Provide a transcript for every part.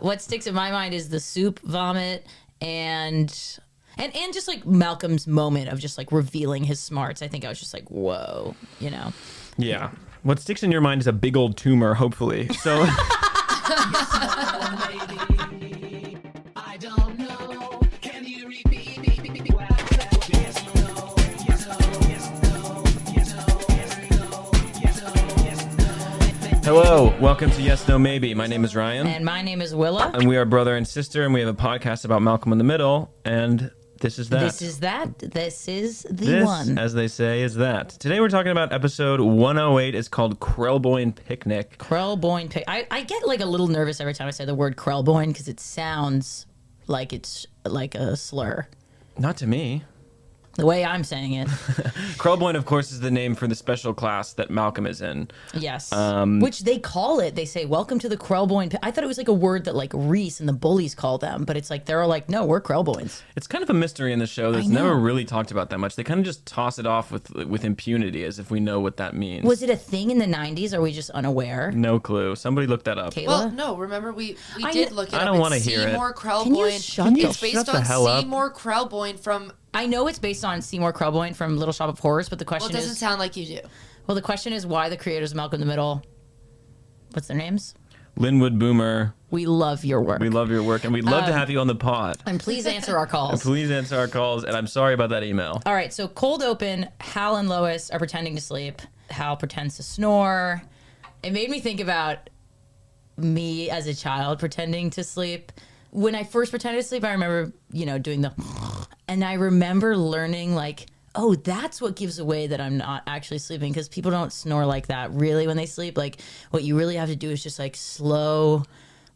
what sticks in my mind is the soup vomit and just like Malcolm's moment of just like revealing his smarts. I think I was just like, whoa, you know? Yeah. What sticks in your mind is a big old tumor, hopefully. So. I don't know. Can you repeat? Hello, welcome to Yes, No, Maybe. My name is Ryan. And my name is Willa. And we are brother and sister, and we have a podcast about Malcolm in the Middle, and this is that. This is that. This is the one. As they say, is that. Today we're talking about episode 108. It's called Krelboyne Picnic. Krelboyne Picnic. I get like a little nervous every time I say the word Krelboyne because it sounds like it's like a slur. Not to me. The way I'm saying it. Krelboyne, of course, is the name for the special class that Malcolm is in. Yes. Which they call it. They say, welcome to the Krelboyne. I thought it was like a word that like Reese and the bullies call them. But it's like, they're like, no, we're Krelboynes. It's kind of a mystery in the show that's never really talked about that much. They kind of just toss it off with impunity as if we know what that means. Was it a thing in the 90s? Or are we just unaware? No clue. Somebody looked that up. Kaela? Well, no, remember we did look it up. I don't want to hear it. Seymour Krelboyne. Can you shut It's based shut the on hell up? Seymour Krelboyne from... I know it's based on Seymour Krelboyne from Little Shop of Horrors, but the question Well, it doesn't sound like you do. Well, the question is why the creators of Malcolm in the Middle, what's their names? Linwood Boomer. We love your work. We love your work, and we'd love to have you on the pod. And please answer our calls. Please answer our calls, and I'm sorry about that email. All right, so cold open, Hal and Lois are pretending to sleep. Hal pretends to snore. It made me think about me as a child pretending to sleep. When I first pretended to sleep, I remember, doing the... And I remember learning, like, oh, that's what gives away that I'm not actually sleeping, because people don't snore like that, really, when they sleep. Like, what you really have to do is just, like, slow,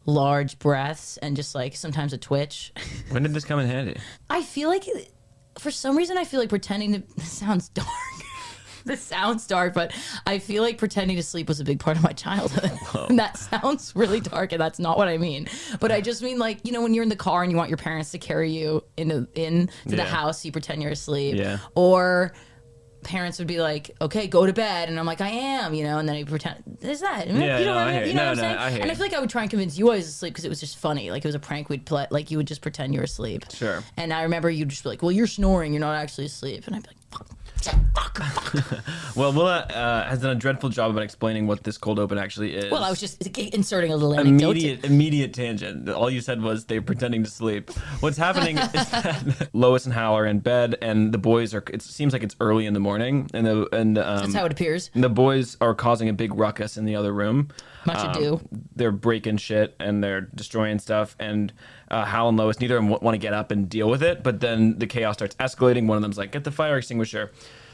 large breaths and just, like, sometimes a twitch. When did this come in handy? I feel like, for some reason, I feel like pretending to... This sounds dark. This sounds dark, but I feel like pretending to sleep was a big part of my childhood. And that sounds really dark, and that's not what I mean. But I just mean, like, when you're in the car and you want your parents to carry you into the house, you pretend you're asleep. Yeah. Or parents would be like, okay, go to bed. And I'm like, I am, and then I pretend. There's that. Yeah, you know what I hear you. what I'm No, saying? I hear And I you. feel like I would try and convince you I was asleep because it was just funny. Like, it was a prank we'd play. Like, you would just pretend you were asleep. Sure. And I remember you'd just be like, well, you're snoring. You're not actually asleep. And I'd be like, fuck. Well, Willa has done a dreadful job about explaining what this cold open actually is. Well, I was just inserting a little anecdote. Immediate tangent. All you said was they're pretending to sleep. What's happening is that Lois and Hal are in bed, and the boys are. It seems like it's early in the morning, and That's how it appears. the boys are causing a big ruckus in the other room. Much ado. They're breaking shit and they're destroying stuff, and Hal and Lois, neither of them want to get up and deal with it, but then the chaos starts escalating. One of them's like, get the fire extinguisher.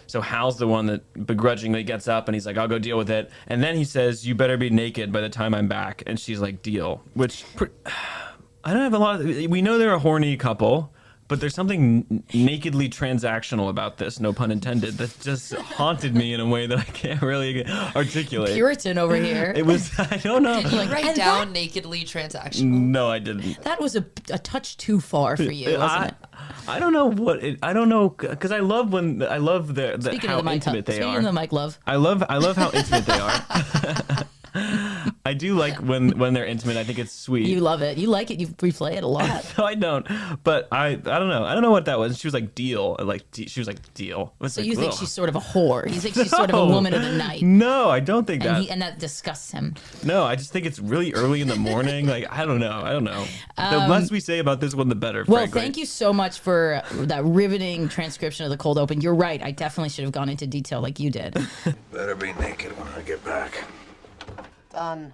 So Hal's the one that begrudgingly gets up, and he's like, I'll go deal with it. And then he says, you better be naked by the time I'm back. And she's like, deal. Which, I don't have a lot of... We know they're a horny couple, but there's something nakedly transactional about this, no pun intended, that just haunted me in a way that I can't really articulate. Puritan over here. It was... I don't know. Did you write and down nakedly transactional? No, I didn't. That was a touch too far for you, wasn't it? I don't know what it, I don't know, because I love the Speaking how of the mic, intimate they speaking are. of the mic, love. I love how intimate they are. I do like when they're intimate. I think it's sweet. You love it. You like it. You replay it a lot. No, I don't. But I don't know. I don't know what that was. She was like, deal. She was like, deal. So you think she's sort of a whore? You think she's sort of a woman of the night? No, I don't think that. And that disgusts him. No, I just think it's really early in the morning. Like, I don't know. The less we say about this one, the better. Well, frankly. thank you so much for that riveting transcription of the cold open. You're right. I definitely should have gone into detail like you did. Better be naked when I get back. Done.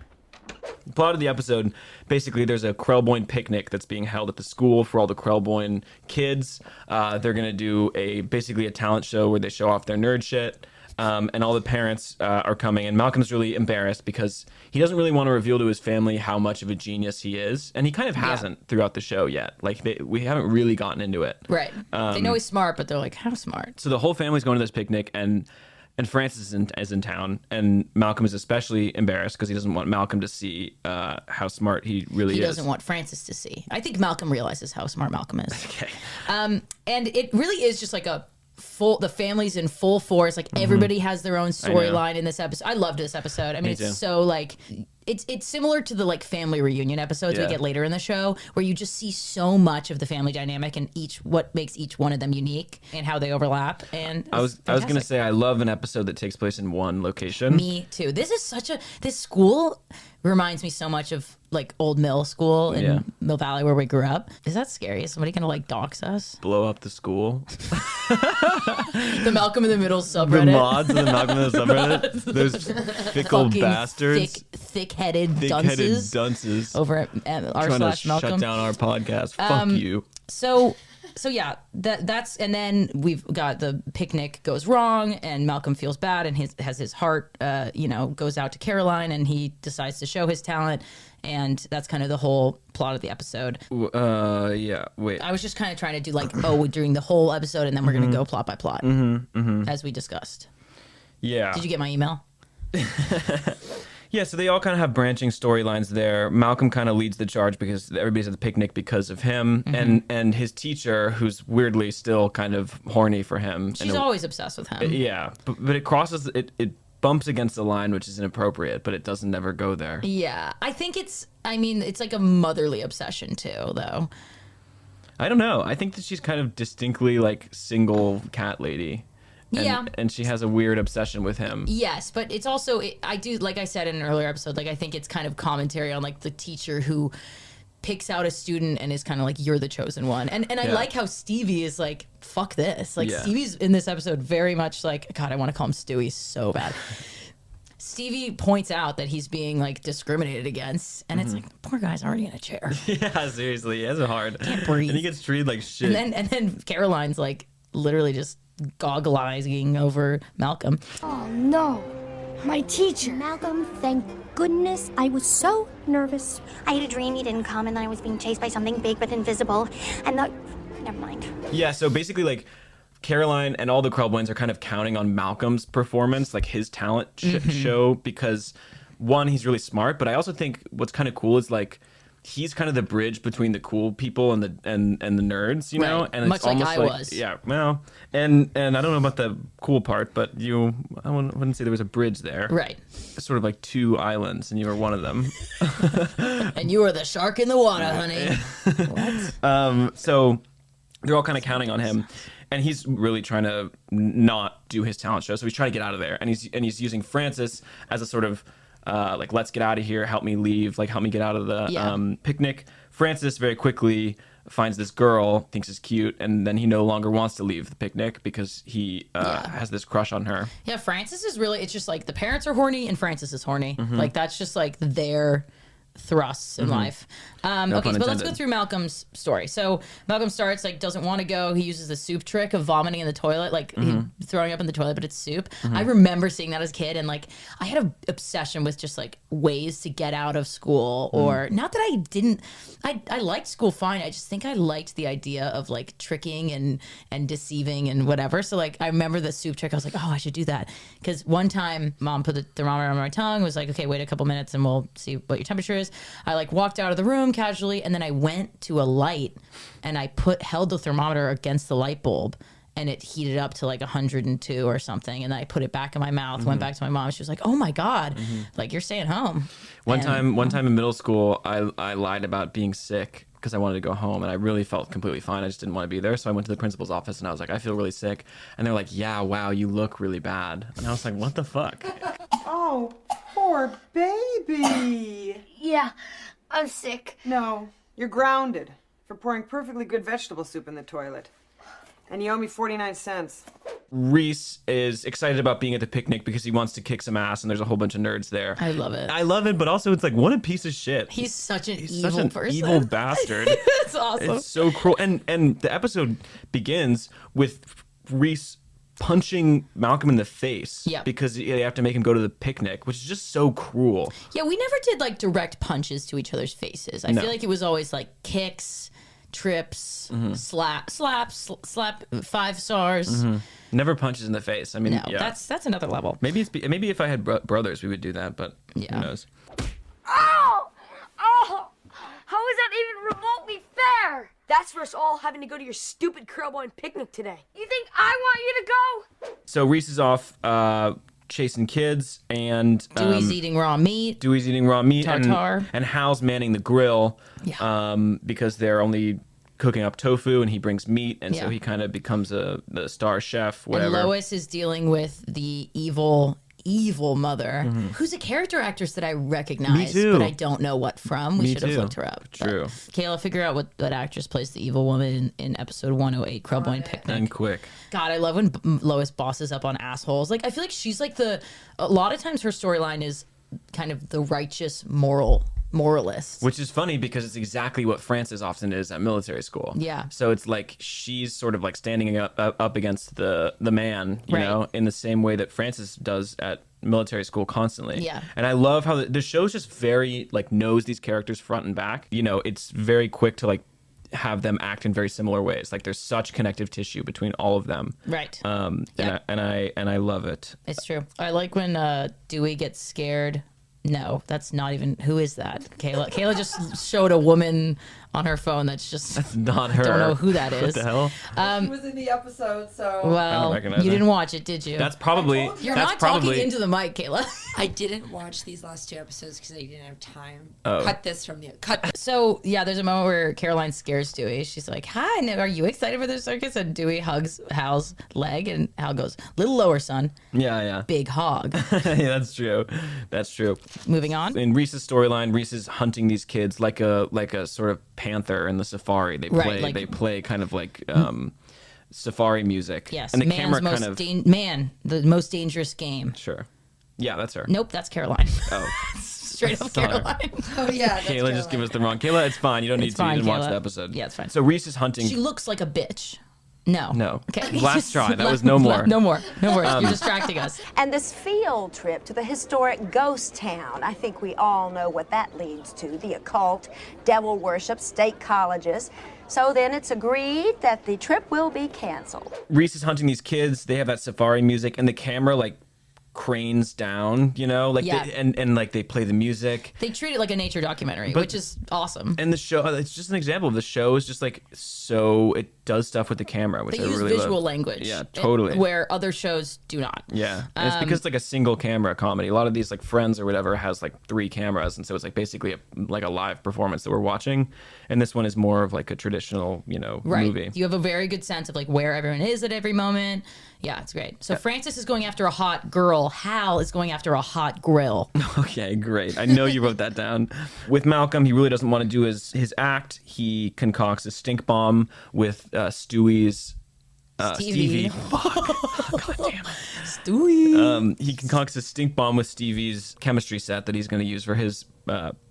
The plot of the episode, basically, there's a Krelboyne picnic that's being held at the school for all the Krelboyne kids. They're going to do basically a talent show where they show off their nerd shit. And all the parents are coming, and Malcolm's really embarrassed because he doesn't really want to reveal to his family how much of a genius he is, and he kind of hasn't throughout the show yet. Like, we haven't really gotten into it. Right. They know he's smart, but they're like, how smart? So the whole family's going to this picnic, and Francis is in town, and Malcolm is especially embarrassed because he doesn't want Malcolm to see how smart he really is. He doesn't want Francis to see. I think Malcolm realizes how smart Malcolm is. Okay. And it really is just like the family's in full force. Like, everybody has their own storyline in this episode. I loved this episode. I mean, it's so like it's similar to the like family reunion episodes we Yeah. get later in the show, where you just see so much of the family dynamic and what makes each one of them unique and how they overlap. And I was gonna say I love an episode that takes place in one location. me too. This school reminds me so much of like old middle school in Yeah. Mill Valley where we grew up. Is that scary? Is somebody gonna like dox us? Blow up the school. The Malcolm in the Middle The subreddit. mods of the Malcolm in the subreddit. Those fickle Fucking bastards. thick-headed Thick-headed dunces dunces. over at Trying to r/Malcolm. shut down our podcast. Fuck you. So yeah, that's and then we've got the picnic goes wrong and Malcolm feels bad and has his heart goes out to Caroline and he decides to show his talent, and that's kind of the whole plot of the episode. Yeah. Wait. I was just kind of trying to do like during the whole episode and then we're gonna go plot by plot as we discussed. Yeah. Did you get my email? Yeah, so they all kind of have branching storylines there. Malcolm kind of leads the charge because everybody's at the picnic because of him, and his teacher, who's weirdly still kind of horny for him. She's always obsessed with him. Yeah, but it crosses it bumps against the line, which is inappropriate, but it doesn't never go there. Yeah, I think it's like a motherly obsession too, though. I don't know. I think that she's kind of distinctly like single cat lady. And, Yeah. and she has a weird obsession with him. Yes, but it's also I do, like I said in an earlier episode, like I think it's kind of commentary on like the teacher who picks out a student and is kind of like, you're the chosen one. And I Yeah. like how Stevie is like, fuck this. Like Yeah. Stevie's in this episode very much like, God, I want to call him Stewie so bad. Stevie points out that he's being like discriminated against, and it's like, poor guy's already in a chair. Yeah, seriously, he has it hard. Can't breathe. And he gets treated like shit. And then Caroline's like literally just goggle-eying over Malcolm. Oh no, my teacher. Malcolm, thank goodness. I was so nervous. I had a dream you didn't come, and then I was being chased by something big but invisible. And never mind. Yeah, so basically, like, Caroline and all the Krelboynes are kind of counting on Malcolm's performance, like his talent show, because one, he's really smart, but I also think what's kind of cool is like he's kind of the bridge between the cool people and the nerds, you know, Right. and it's Much like almost I like was. yeah, well, and I don't know about the cool part, but I wouldn't say there was a bridge there, Right. It's sort of like two islands, and you were one of them. And you are the shark in the water, honey. What? So they're all kind of counting on him, and he's really trying to not do his talent show. So he's trying to get out of there, and he's using Francis as a sort of like, let's get out of here, help me leave, like help me get out of the picnic. Francis very quickly finds this girl, thinks is cute, and then he no longer wants to leave the picnic because he has this crush on her. Yeah, Francis is really, it's just like the parents are horny and Francis is horny. Like that's just like their thrusts in life. Okay, pun but let's go intended. through Malcolm's story. So Malcolm starts like doesn't want to go. He uses the soup trick of vomiting in the toilet, like throwing up in the toilet, but it's soup. I remember seeing that as a kid, and like I had an obsession with just like ways to get out of school, or not that I didn't. I liked school fine. I just think I liked the idea of like tricking and deceiving and whatever. So like I remember the soup trick. I was like, oh, I should do that, because one time Mom put the thermometer on my tongue. Was like, okay, wait a couple minutes and we'll see what your temperature is. I like walked out of the room casually, and then I went to a light and I held the thermometer against the light bulb, and it heated up to like 102 or something, and then I put it back in my mouth, went back to my mom. She was like, oh my God, like you're staying home. One And- time in middle school, I lied about being sick because I wanted to go home, and I really felt completely fine. I just didn't want to be there. So I went to the principal's office, and I was like, I feel really sick. And they're like, yeah, wow, you look really bad. And I was like, what the fuck? Oh, poor baby. Yeah, I'm sick. No, you're grounded for pouring perfectly good vegetable soup in the toilet. And you owe me 49 cents. Reese is excited about being at the picnic because he wants to kick some ass, and there's a whole bunch of nerds there. I love it. I love it, but also it's like, what a piece of shit. He's such an He's evil such an person. evil bastard. It's awesome. It's so cruel. And the episode begins with Reese punching Malcolm in the face Yeah. because they have to make him go to the picnic, which is just so cruel. Yeah, we never did like direct punches to each other's faces. I No. feel like it was always like kicks, trips, slap 5 stars. Never punches in the face. I mean, No, yeah. that's another level. Maybe if I had brothers, we would do that, but Yeah. who knows? Oh! Oh! How is that even remotely fair? That's for us all having to go to your stupid Krelboyne picnic today. You think I want you to go? So Reese is off chasing kids, and Dewey's eating raw meat. Tartar. And Hal's manning the grill because they're only cooking up tofu, and he brings meat, and so he kind of becomes the star chef, whatever. And Lois is dealing with the evil mother, who's a character actress that I recognize, but I don't know what from. We should have looked her up. True. Kayla, figure out what actress plays the evil woman in episode 108, Krelboyne Picnic. And quick. God, I love when Lois bosses up on assholes. Like, I feel like she's like a lot of times her storyline is kind of the righteous moralist. Which is funny because it's exactly what Frances often is at military school. Yeah. So it's like she's sort of like standing up against the man, you know, in the same way that Frances does at military school constantly. Yeah. And I love how the show's just very like knows these characters front and back. You know, it's very quick to like have them act in very similar ways. Like there's such connective tissue between all of them. Right. And I love it. It's true. I like when Dewey gets scared. No, that's not even. Who is that? Kaela just showed a woman on her phone that's not her. Don't know who that is. What the hell? She was in the episode, so. Well, you didn't watch it, did you? That's probably. You're not talking into the mic, Kaela. I didn't watch these last 2 episodes because I didn't have time. Oh. Cut this from the. Cut. So, yeah, there's a moment where Caroline scares Dewey. She's like, hi, are you excited for the circus? And Dewey hugs Hal's leg, and Hal goes, little lower, son. Yeah. Big hog. Yeah, that's true. That's true. Moving on. In Reese's storyline, Reese is hunting these kids like a sort of panther in the safari. They play they play kind of like safari music. Yes, and the camera kind of the most dangerous game. Sure. Yeah, that's her. Nope, that's Caroline. Oh. Straight up Caroline. Oh yeah. Kayla just give us the wrong. Kayla, it's fine. You don't need to. You didn't watch the episode. Yeah, it's fine. So Reese is hunting. She looks like a bitch. No. Okay. Last try. That was no more. No more. You're distracting us. And this field trip to the historic ghost town, I think we all know what that leads to. The occult, devil worship, state colleges. So then it's agreed that the trip will be canceled. Reese is hunting these kids. They have that safari music, and the camera like cranes down, you know, like and like they play the music. They treat it like a nature documentary, which is awesome. And the show, it's just an example of the show is just like so it does stuff with the camera, which they I use really visual love. language. Yeah, totally. Where other shows do not. Yeah, and it's because it's like a single camera comedy. A lot of these like Friends or whatever has like 3 cameras, and so it's like basically like a live performance that we're watching. And this one is more of like a traditional, you know, movie. You have a very good sense of like where everyone is at every moment. Yeah, it's great. So Frances is going after a hot girl. Hal is going after a hot grill. Okay, great. I know you wrote that down. With Malcolm, he really doesn't want to do his act. He concocts a stink bomb with Stewie's Stevie. Fuck. God damn it. Stewie. He concocts a stink bomb with Stevie's chemistry set that he's going to use for his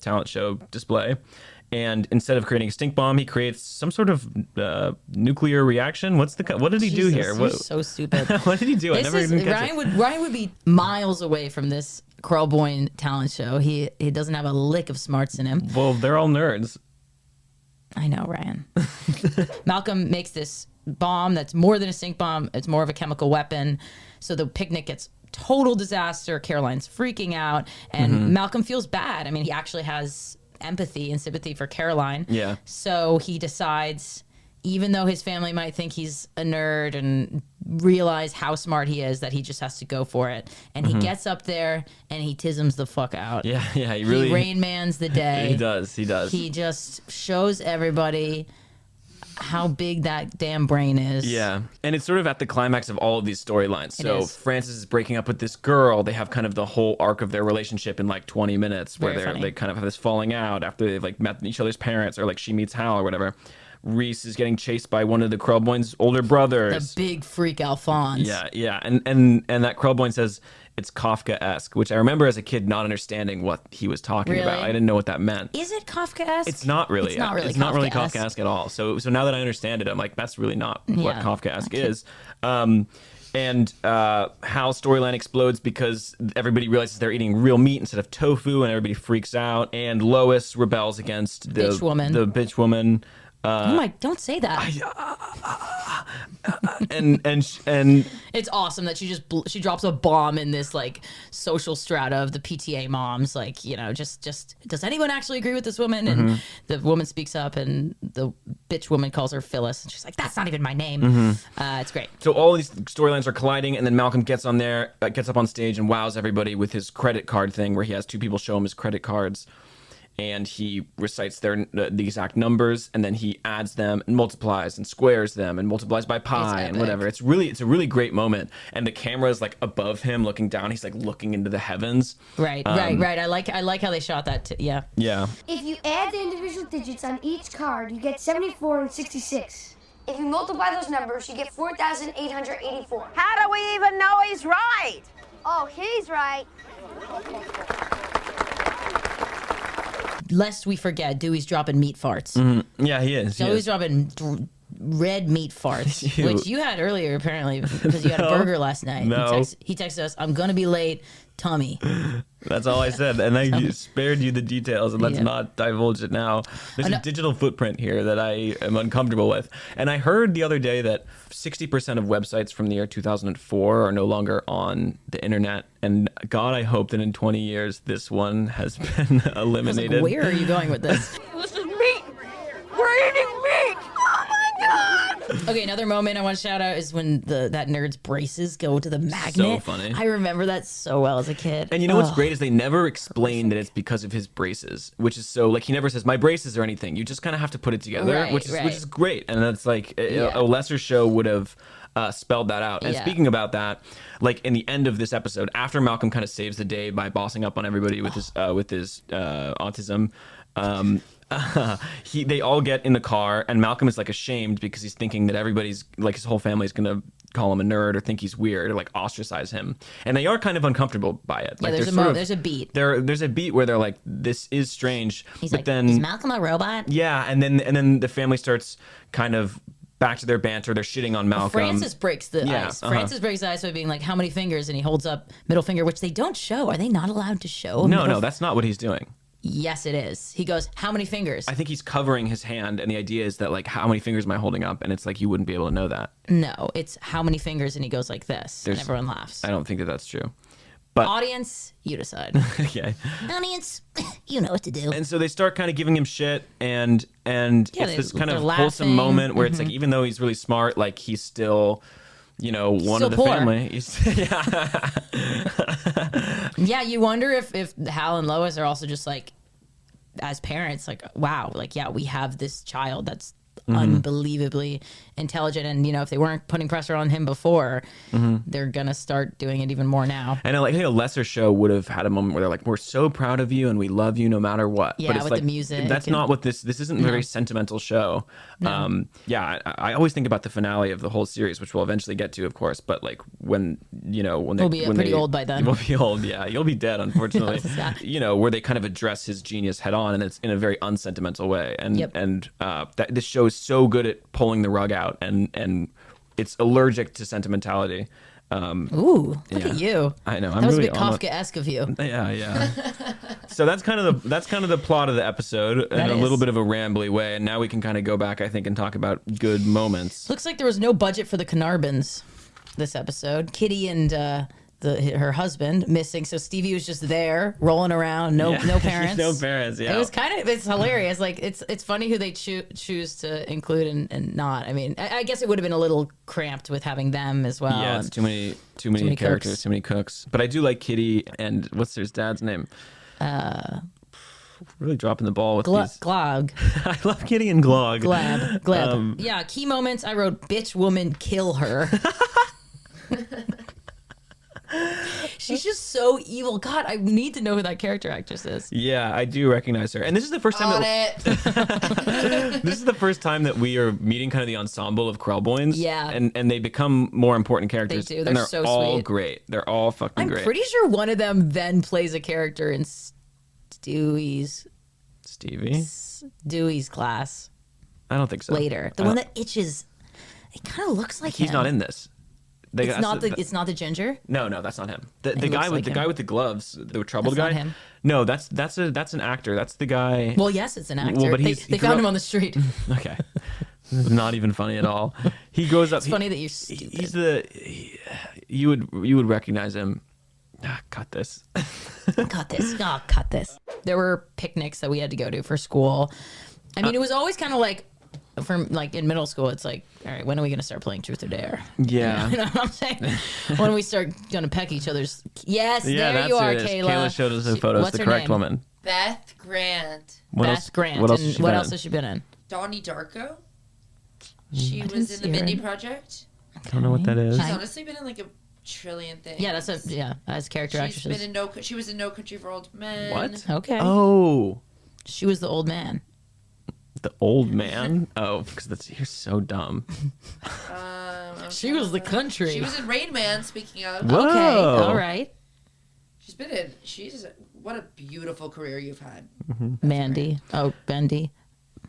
talent show display. And instead of creating a stink bomb, he creates some sort of nuclear reaction. What did he do here? You're so stupid. What did he do? I never even catch it. Ryan would be miles away from this Krelboyne talent show. He doesn't have a lick of smarts in him. Well, they're all nerds. I know, Ryan. Malcolm makes this bomb that's more than a stink bomb. It's more of a chemical weapon. So the picnic gets total disaster. Caroline's freaking out, and Malcolm feels bad. I mean, he actually has empathy and sympathy for Caroline. Yeah. So he decides, even though his family might think he's a nerd and realize how smart he is, that he just has to go for it. And he gets up there and he tisms the fuck out. Yeah, he really... He Rain Mans the day. He does. He just shows everybody how big that damn brain is. Yeah. And it's sort of at the climax of all of these storylines. So Frances is breaking up with this girl. They have kind of the whole arc of their relationship in like 20 minutes where they kind of have this falling out after they've like met each other's parents, or like she meets Hal or whatever. Reese is getting chased by one of the Krelboyne's older brothers. The big freak Alphonse. Yeah. And that Krelboyne says it's Kafka-esque, which I remember as a kid not understanding what he was talking about. I didn't know what that meant. Is it Kafka-esque? It's not really. It's not really Kafka-esque at all. So now that I understand it, I'm like, that's really not what Kafka-esque is. And Hal's storyline explodes because everybody realizes they're eating real meat instead of tofu, and everybody freaks out. And Lois rebels against the bitch woman. Oh my! Don't say that. and It's awesome that she drops a bomb in this like social strata of the PTA moms. Like, you know, just does anyone actually agree with this woman? And the woman speaks up, and the bitch woman calls her Phyllis, and she's like, "That's not even my name." It's great. So all these storylines are colliding, and then Malcolm gets up on stage and wows everybody with his credit card thing, where he has two people show him his credit cards. And he recites the exact numbers, and then he adds them and multiplies and squares them and multiplies by pi and whatever. It's a really great moment. And the camera is like above him, looking down. He's like looking into the heavens. Right. I like how they shot that. Yeah. Yeah. If you add the individual digits on each card, you get 74 and 66. If you multiply those numbers, you get 4,884. How do we even know he's right? Oh, he's right. Lest we forget, Dewey's dropping meat farts. Yeah, he is. Dewey's dropping red meat farts, which you had earlier apparently because you had a burger last night. No. He texted us, "I'm gonna be late, tummy." That's all I said, and I spared you the details, and let's not divulge it now. There's a digital footprint here that I am uncomfortable with. And I heard the other day that 60% of websites from the year 2004 are no longer on the internet. And God, I hope that in 20 years, this one has been eliminated. I was like, where are you going with this? This is meat. We're eating meat. Oh my God. Okay, another moment I want to shout out is when that nerd's braces go to the magnet. So funny. I remember that so well as a kid. And you know what's great is they never explain that it's because of his braces, which is so like he never says my braces or anything. You just kind of have to put it together, which is great. And that's like a lesser show would have spelled that out. And speaking about that, like in the end of this episode, after Malcolm kind of saves the day by bossing up on everybody with his autism. They all get in the car, and Malcolm is like ashamed because he's thinking that everybody's like his whole family's gonna call him a nerd or think he's weird or like ostracize him, and they are kind of uncomfortable by it. Like there's a beat. There's a beat where they're like, "This is strange." He's but like, then, "Is Malcolm a robot?" Yeah, and then the family starts kind of back to their banter. They're shitting on Malcolm. Francis breaks the ice. Francis breaks the ice by being like, "How many fingers?" And he holds up middle finger, which they don't show. Are they not allowed to show? No, that's not what he's doing. Yes, it is. He goes, "How many fingers?" I think he's covering his hand, and the idea is that, like, how many fingers am I holding up? And it's like, you wouldn't be able to know that. No, it's how many fingers, and he goes like this, and everyone laughs. I don't think that that's true. But audience, you decide. Okay. Audience, you know what to do. And so they start kind of giving him shit, and it's this kind of wholesome moment where it's like, even though he's really smart, like, he's still... You know, one of the family. Yeah, you wonder if Hal and Lois are also just like, as parents, like, wow, like, yeah, we have this child that's unbelievably intelligent, and you know, if they weren't putting pressure on him before, they're gonna start doing it even more now. And I think a lesser show would have had a moment where they're like, "We're so proud of you, and we love you no matter what." Yeah, but it's with like, the music. That's not what this isn't a very sentimental show. No. I always think about the finale of the whole series, which we'll eventually get to, of course. But like when we'll be pretty old by then. We'll be old. Yeah, you'll be dead, unfortunately. You know, where they kind of address his genius head on, and it's in a very unsentimental way. And this show is so good at pulling the rug out, and it's allergic to sentimentality. Ooh, look at you! I know. That was a bit Kafkaesque of you. Yeah. So that's kind of the plot of the episode in a little bit of a rambly way, and now we can kind of go back, I think, and talk about good moments. Looks like there was no budget for the Carnarvons this episode. Kitty and her husband missing, so Stevie was just there rolling around. No parents. No parents. Yeah. It was it's hilarious. Like it's funny who they choose to include and not. I mean, I guess it would have been a little cramped with having them as well. Yeah, it's too many characters, cooks. too many cooks. But I do like Kitty and what's their dad's name? Really dropping the ball with these. Glog. I love Kitty and Glog. Gleb. Yeah, key moments. I wrote, "Bitch, woman, kill her." She's just so evil. God, I need to know who that character actress is. Yeah, I do recognize her. And this is the first time this is the first time that we are meeting kind of the ensemble of Krelboynes. Yeah. And they become more important characters. They do. They're so all sweet. Great. They're all fucking great. I'm pretty sure one of them then plays a character in Stevie's class. I don't think so. Later. The one that itches. It kind of looks like he's him. not in this. It's not the ginger. No, that's not him. The He guy looks with like the him. guy with the gloves, the troubled That's guy. not him. No, that's an actor. That's the guy. Well, yes, it's an actor. Well, but they he found grew him up- on the street. Okay. This is not even funny at all. He grows up. It's funny that you're stupid. You would recognize him. Cut this. Cut this. Oh, cut this. There were picnics that we had to go to for school. I mean, it was always kind of like, from like in middle school, it's like, all right, when are we going to start playing Truth or Dare? Yeah. You know what I'm saying? When we start going to peck each other's. Yes, Yeah, there that's you are, who it is. Kayla. Kayla showed us a photo. It's What's the her correct name? woman. Beth Grant. Beth Grant. What else and has she what been else in? has she been in? Donnie Darko. She didn't was in see the her. Mindy Project. I don't know what that is. She's honestly been in like a trillion things. Yeah, as character She's actresses. been in She was in No Country for Old Men. What? Okay. Oh, She was the old man. the old man. Oh, because you're so dumb. She was the country. She was in Rain Man. Speaking of, Whoa. Okay, all right. she's been in. What a beautiful career you've had. Mandy. Oh, Bendy.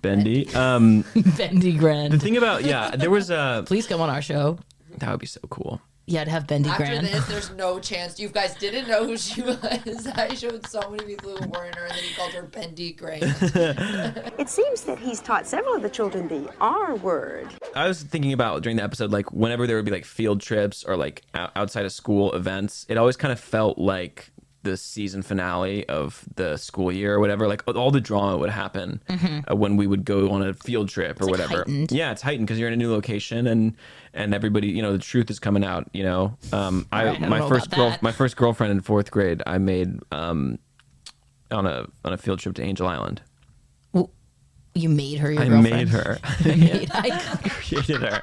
Bendy. Bendy Grand. The thing about there was a. Please come on our show. That would be so cool. Yeah, to have Bendy After Grand. this, there's no chance. You guys didn't know who she was. I showed so many people who weren't her, and then he called her Bendy Grant. It seems that he's taught several of the children the R word. I was thinking about during the episode, like whenever there would be like field trips or like outside of school events, it always kind of felt like the season finale of the school year or whatever. Like all the drama would happen when we would go on a field trip or like whatever. heightened. Yeah, it's heightened because you're in a new location and everybody, the truth is coming out. don't know about that. My first girlfriend in 4th grade, I made on a field trip to Angel Island. Well, you made her your I girlfriend. made her. I Created her.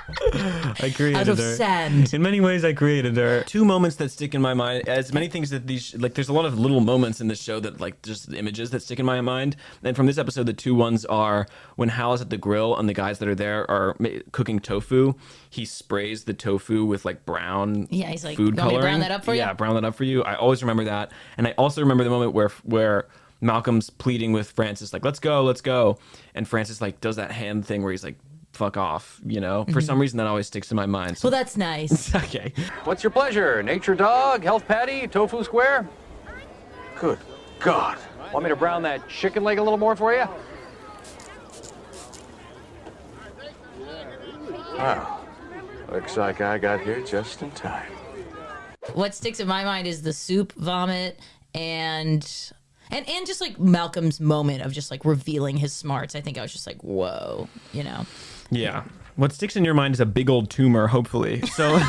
I created out of her. sand. In many ways, I created her. 2 moments that stick in my mind. As many things that there's a lot of little moments in this show that like just images that stick in my mind. And from this episode, the 2 ones are when Hal is at the grill and the guys that are there are cooking tofu. He sprays the tofu with like brown Yeah, he's like, food "You want me to coloring. brown that up for you?" Yeah, brown that up for you. I always remember that. And I also remember the moment where Malcolm's pleading with Francis, like, let's go. And Francis like does that hand thing where he's like, fuck off, For some reason that always sticks in my mind. So, Well, that's nice. okay. What's your pleasure? Nature dog, health patty, tofu square? Good God. Want me to brown that chicken leg a little more for you? Wow. Looks like I got here just in time. What sticks in my mind is the soup vomit and just like Malcolm's moment of just like revealing his smarts. I think I was just like, whoa, Yeah. What sticks in your mind is a big old tumor, hopefully. So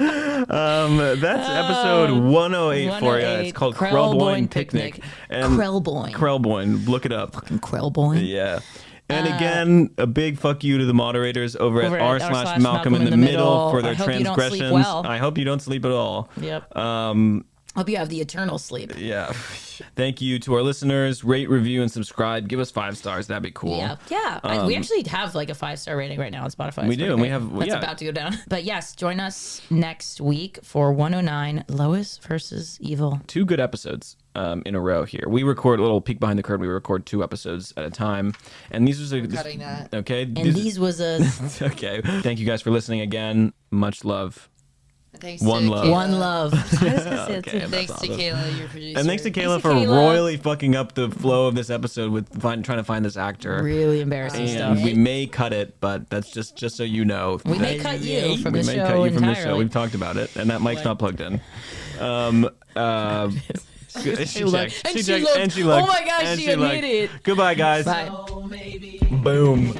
that's episode 108 for you. It's called Krelboyne Picnic. And Krelboyne. Look it up. Fucking Krelboyne. Yeah. And again, a big fuck you to the moderators over at r/Malcolm in the middle for their I hope you don't sleep transgressions. well. I hope you don't sleep at all. Yep. Hope you have the eternal sleep. Yeah. Thank you to our listeners. Rate, review, and subscribe. Give us 5 stars. That'd be cool. Yeah. We actually have like a 5-star rating right now on Spotify. We It's do, pretty and we great. have- That's yeah. about to go down. But yes, join us next week for 109 Lois versus Evil. 2 good episodes in a row here. We record a little peek behind the curtain. We record 2 episodes at a time, and these was Cutting that. Okay. And these was a okay. Thank you guys for listening again. Much love. Thanks One to love. Kayla. one love. I was gonna say it Okay, too. Thanks That's to awesome. Kaela, your producer. And thanks to Kaela to for Kaela. royally fucking up the flow of this episode with trying to find this actor. Really embarrassing And stuff. we may cut it, but that's just so you know. We may cut you from we the may show cut you from the entirely. show. We've talked about it, and that mic's not plugged in. She checked. And She she checked. looked. And she looked. Oh my gosh, And she looked. admitted. Goodbye, guys. Bye. Boom.